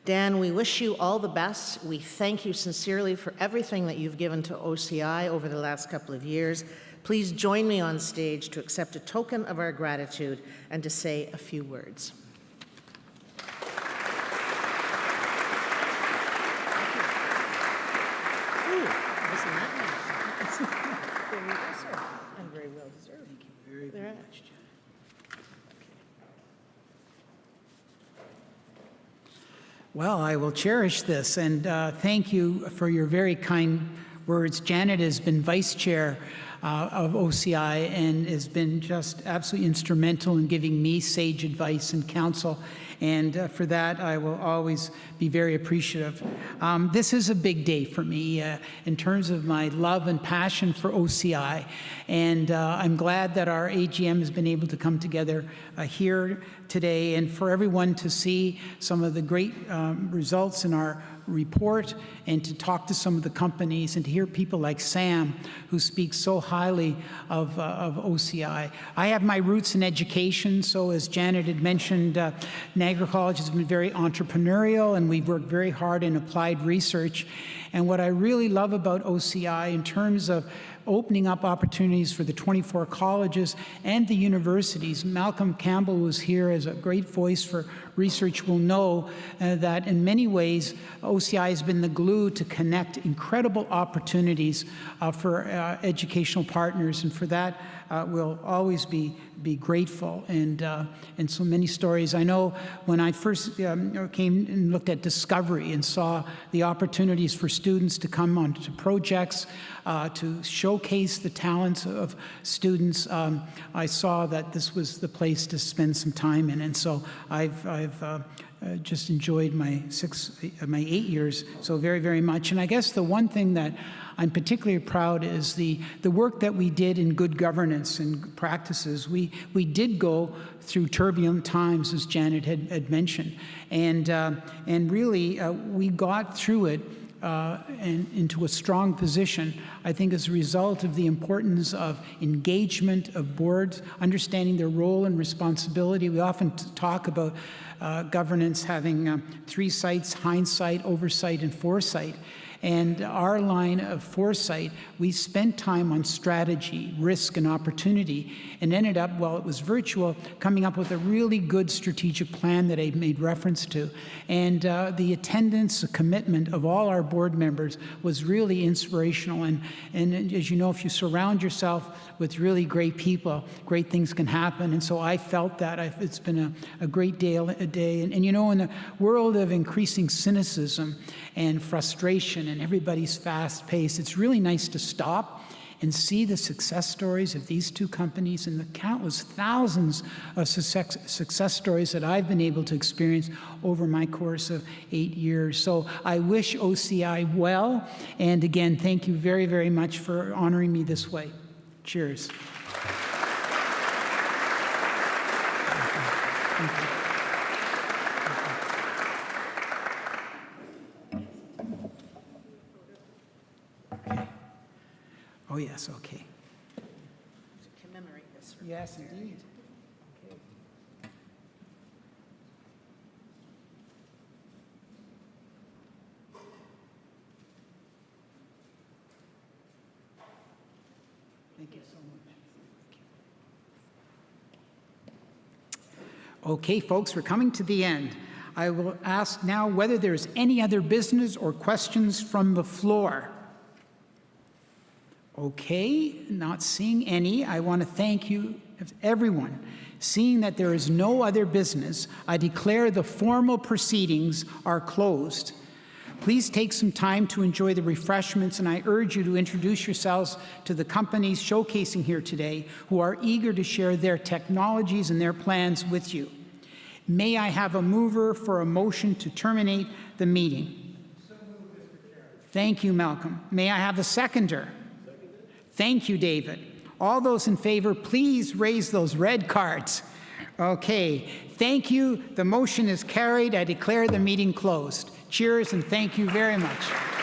Dan, we wish you all the best. We thank you sincerely for everything that you've given to OCI over the last couple of years. Please join me on stage to accept a token of our gratitude and to say a few words. And very well deserved. Thank you very much. Well, I will cherish this, and thank you for your very kind words. Janet has been vice chair of OCI and has been just absolutely instrumental in giving me sage advice and counsel, and for that I will always be very appreciative. This is a big day for me in terms of my love and passion for OCI, and I'm glad that our AGM has been able to come together here today, and for everyone to see some of the great results in our report and to talk to some of the companies and to hear people like Sam who speak so highly of OCI. I have my roots in education, so as Janet had mentioned, Niagara College has been very entrepreneurial and we've worked very hard in applied research. And what I really love about OCI in terms of opening up opportunities for the 24 colleges and the universities. Malcolm Campbell was here as a great voice for research will know that in many ways OCI has been the glue to connect incredible opportunities for educational partners, and for that we'll always be grateful, and so many stories. I know when I first came and looked at Discovery and saw the opportunities for students to come onto projects to showcase the talents of students, I saw that this was the place to spend some time in, and so I've just enjoyed my 8 years so very, very much. And I guess the one thing that I'm particularly proud is the work that we did in good governance and practices. We did go through turbulent times, as Janet had mentioned, and really we got through it and into a strong position, I think, as a result of the importance of engagement of boards, understanding their role and responsibility. We often talk about governance having 3 sights: hindsight, oversight, and foresight. And our line of foresight, we spent time on strategy, risk, and opportunity, and ended up, while it was virtual, coming up with a really good strategic plan that I made reference to. And the attendance, the commitment of all our board members was really inspirational. And as you know, if you surround yourself with really great people, great things can happen. And so I felt that. It's been a great day. And you know, in the world of increasing cynicism and frustration and everybody's fast pace, it's really nice to stop and see the success stories of these two companies and the countless thousands of success stories that I've been able to experience over my course of 8 years. So I wish OCI well. And again, thank you very, very much for honoring me this way. Cheers. Thank you. Oh, yes, okay. To commemorate this. Yes, indeed. Okay. Thank you so much. Okay, folks, we're coming to the end. I will ask now whether there's any other business or questions from the floor. Okay, not seeing any. I want to thank you, everyone. Seeing that there is no other business, I declare the formal proceedings are closed. Please take some time to enjoy the refreshments, and I urge you to introduce yourselves to the companies showcasing here today who are eager to share their technologies and their plans with you. May I have a mover for a motion to terminate the meeting? So moved, Mr. Chair. Thank you, Malcolm. May I have a seconder? Thank you, David. All those in favor, please raise those red cards. Okay, thank you. The motion is carried. I declare the meeting closed. Cheers and thank you very much.